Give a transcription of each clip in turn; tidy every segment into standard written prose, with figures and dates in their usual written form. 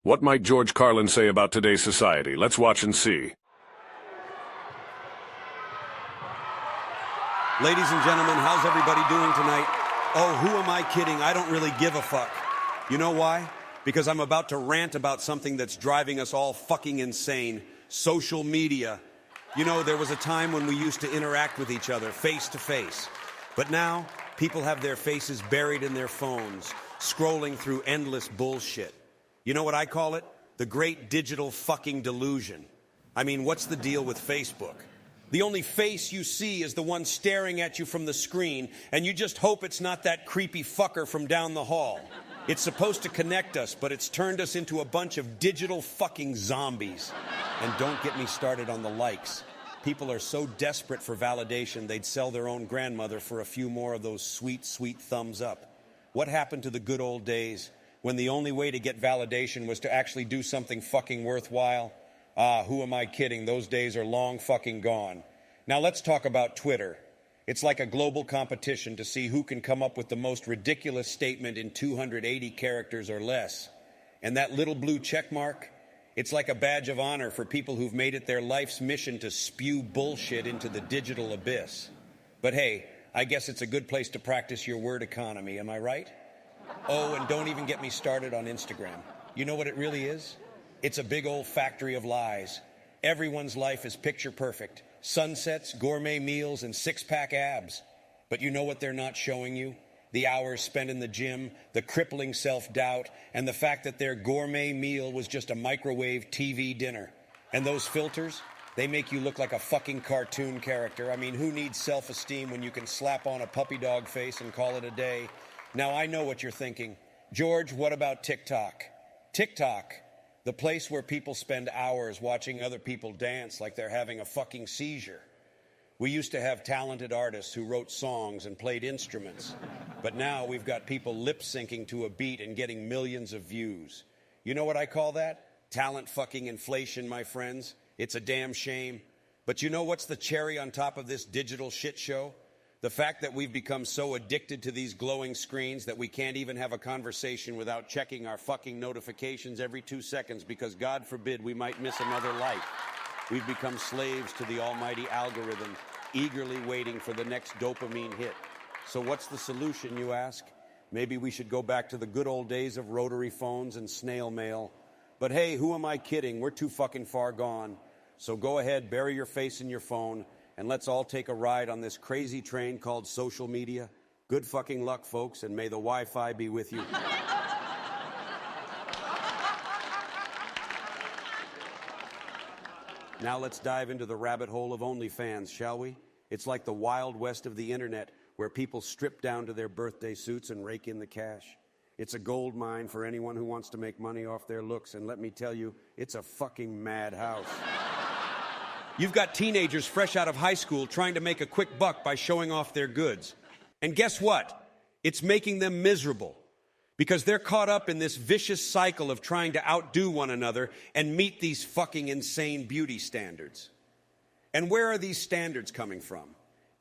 What might George Carlin say about today's society? Let's watch and see. Ladies and gentlemen, how's everybody doing tonight? Oh, who am I kidding? I don't really give a fuck. You know why? Because I'm about to rant about something that's driving us all fucking insane. Social media. You know, there was a time when we used to interact with each other face to face. But now, people have their faces buried in their phones, scrolling through endless bullshit. You know what I call it? The great digital fucking delusion. I mean, what's the deal with Facebook? The only face you see is the one staring at you from the screen, and you just hope it's not that creepy fucker from down the hall. It's supposed to connect us, but it's turned us into a bunch of digital fucking zombies. And don't get me started on the likes. People are so desperate for validation, they'd sell their own grandmother for a few more of those sweet, sweet thumbs up. What happened to the good old days when the only way to get validation was to actually do something fucking worthwhile? Ah, who am I kidding? Those days are long fucking gone. Now let's talk about Twitter. It's like a global competition to see who can come up with the most ridiculous statement in 280 characters or less. And that little blue check mark, it's like a badge of honor for people who've made it their life's mission to spew bullshit into the digital abyss. But hey, I guess it's a good place to practice your word economy, am I right? Oh, and don't even get me started on Instagram. You know what it really is? It's a big old factory of lies. Everyone's life is picture perfect. Sunsets, gourmet meals, and six-pack abs. But you know what they're not showing you? The hours spent in the gym, the crippling self-doubt, and the fact that their gourmet meal was just a microwave TV dinner. And those filters, they make you look like a fucking cartoon character. I mean, who needs self-esteem when you can slap on a puppy dog face and call it a day? Now, I know what you're thinking. George, what about TikTok? TikTok, the place where people spend hours watching other people dance like they're having a fucking seizure. We used to have talented artists who wrote songs and played instruments. But now we've got people lip-syncing to a beat and getting millions of views. You know what I call that? Talent fucking inflation, my friends. It's a damn shame. But you know what's the cherry on top of this digital shit show? The fact that we've become so addicted to these glowing screens that we can't even have a conversation without checking our fucking notifications every 2 seconds because, God forbid, we might miss another like. We've become slaves to the almighty algorithm, eagerly waiting for the next dopamine hit. So what's the solution, you ask? Maybe we should go back to the good old days of rotary phones and snail mail. But hey, who am I kidding? We're too fucking far gone. So go ahead, bury your face in your phone, and let's all take a ride on this crazy train called social media. Good fucking luck, folks, and may the Wi-Fi be with you. Now let's dive into the rabbit hole of OnlyFans, shall we? It's like the Wild West of the internet, where people strip down to their birthday suits and rake in the cash. It's a gold mine for anyone who wants to make money off their looks, and let me tell you, it's a fucking madhouse. You've got teenagers fresh out of high school trying to make a quick buck by showing off their goods. And guess what? It's making them miserable because they're caught up in this vicious cycle of trying to outdo one another and meet these fucking insane beauty standards. And where are these standards coming from?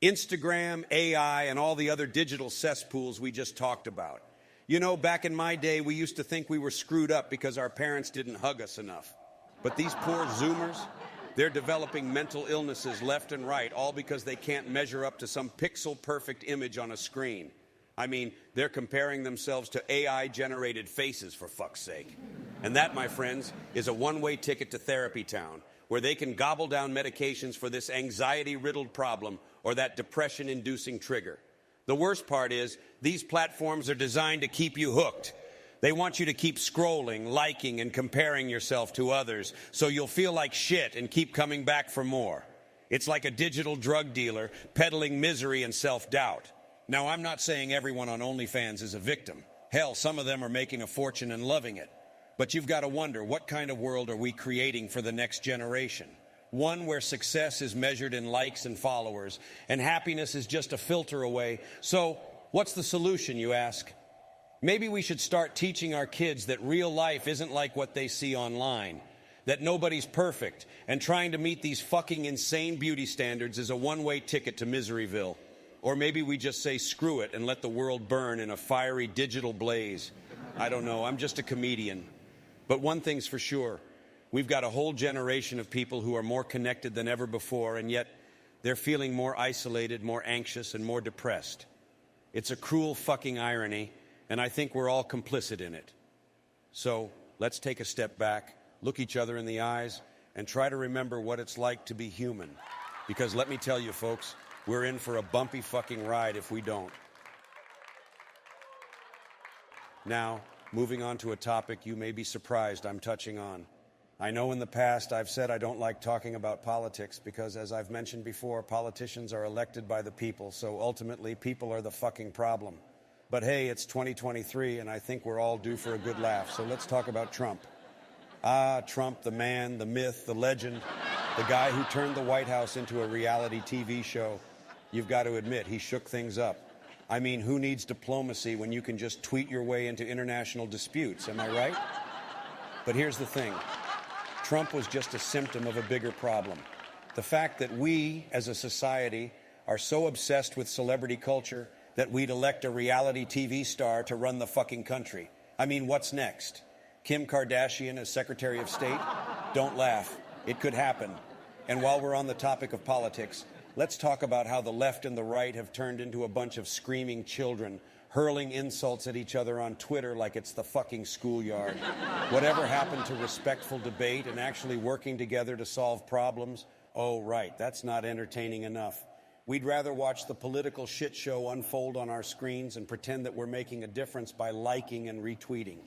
Instagram, AI, and all the other digital cesspools we just talked about. You know, back in my day, we used to think we were screwed up because our parents didn't hug us enough. But these poor Zoomers, they're developing mental illnesses left and right, all because they can't measure up to some pixel-perfect image on a screen. I mean, they're comparing themselves to AI-generated faces, for fuck's sake. And that, my friends, is a one-way ticket to therapy town, where they can gobble down medications for this anxiety-riddled problem or that depression-inducing trigger. The worst part is, these platforms are designed to keep you hooked. They want you to keep scrolling, liking, and comparing yourself to others, so you'll feel like shit and keep coming back for more. It's like a digital drug dealer peddling misery and self-doubt. Now, I'm not saying everyone on OnlyFans is a victim. Hell, some of them are making a fortune and loving it. But you've got to wonder, what kind of world are we creating for the next generation? One where success is measured in likes and followers, and happiness is just a filter away. So, what's the solution, you ask? Maybe we should start teaching our kids that real life isn't like what they see online, that nobody's perfect, and trying to meet these fucking insane beauty standards is a one-way ticket to Miseryville. Or maybe we just say screw it and let the world burn in a fiery digital blaze. I don't know, I'm just a comedian. But one thing's for sure. We've got a whole generation of people who are more connected than ever before, and yet they're feeling more isolated, more anxious, and more depressed. It's a cruel fucking irony, and I think we're all complicit in it. So let's take a step back, look each other in the eyes, and try to remember what it's like to be human. Because let me tell you, folks, we're in for a bumpy fucking ride if we don't. Now, moving on to a topic you may be surprised I'm touching on. I know in the past I've said I don't like talking about politics because, as I've mentioned before, politicians are elected by the people, so ultimately people are the fucking problem. But hey, it's 2023 and I think we're all due for a good laugh, so let's talk about Trump. Ah, Trump, the man, the myth, the legend, the guy who turned the White House into a reality TV show. You've got to admit, he shook things up. I mean, who needs diplomacy when you can just tweet your way into international disputes, am I right? But here's the thing. Trump was just a symptom of a bigger problem. The fact that we, as a society, are so obsessed with celebrity culture that we'd elect a reality TV star to run the fucking country. I mean, what's next? Kim Kardashian as Secretary of State? Don't laugh. It could happen. And while we're on the topic of politics, let's talk about how the left and the right have turned into a bunch of screaming children, hurling insults at each other on Twitter like it's the fucking schoolyard. Whatever happened to respectful debate and actually working together to solve problems? Oh, right, that's not entertaining enough. We'd rather watch the political shit show unfold on our screens and pretend that we're making a difference by liking and retweeting.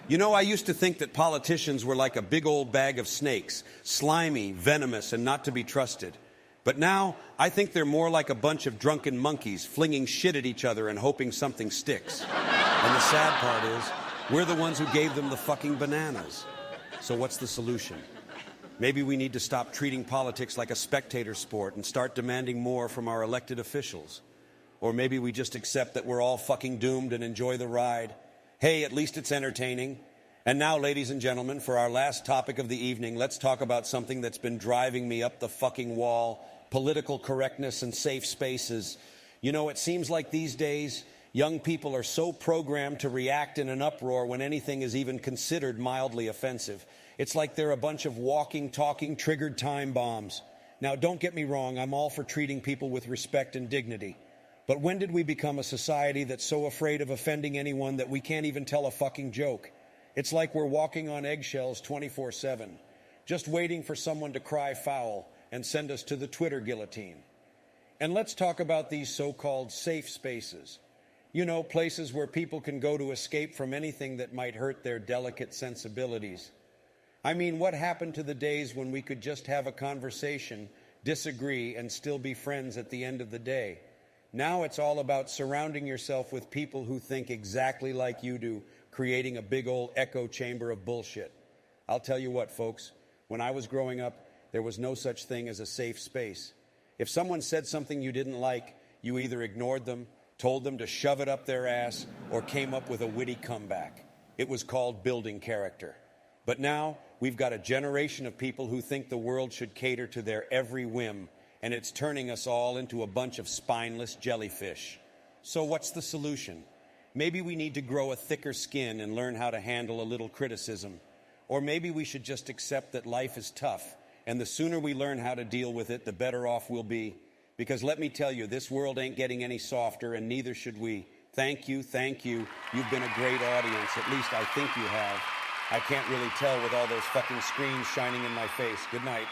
You know, I used to think that politicians were like a big old bag of snakes, slimy, venomous, and not to be trusted. But now, I think they're more like a bunch of drunken monkeys flinging shit at each other and hoping something sticks. And the sad part is, we're the ones who gave them the fucking bananas. So what's the solution? Maybe we need to stop treating politics like a spectator sport and start demanding more from our elected officials. Or maybe we just accept that we're all fucking doomed and enjoy the ride. Hey, at least it's entertaining. And now, ladies and gentlemen, for our last topic of the evening, let's talk about something that's been driving me up the fucking wall: political correctness and safe spaces. You know, it seems like these days, young people are so programmed to react in an uproar when anything is even considered mildly offensive. It's like they're a bunch of walking, talking, triggered time bombs. Now, don't get me wrong, I'm all for treating people with respect and dignity. But when did we become a society that's so afraid of offending anyone that we can't even tell a fucking joke? It's like we're walking on eggshells 24/7, just waiting for someone to cry foul and send us to the Twitter guillotine. And let's talk about these so-called safe spaces. You know, places where people can go to escape from anything that might hurt their delicate sensibilities. I mean, what happened to the days when we could just have a conversation, disagree, and still be friends at the end of the day? Now it's all about surrounding yourself with people who think exactly like you do, creating a big old echo chamber of bullshit. I'll tell you what, folks, when I was growing up, there was no such thing as a safe space. If someone said something you didn't like, you either ignored them, told them to shove it up their ass, or came up with a witty comeback. It was called building character. But now, we've got a generation of people who think the world should cater to their every whim, and it's turning us all into a bunch of spineless jellyfish. So what's the solution? Maybe we need to grow a thicker skin and learn how to handle a little criticism. Or maybe we should just accept that life is tough, and the sooner we learn how to deal with it, the better off we'll be. Because let me tell you, this world ain't getting any softer, and neither should we. Thank you, thank you. You've been a great audience. At least I think you have. I can't really tell with all those fucking screens shining in my face. Good night.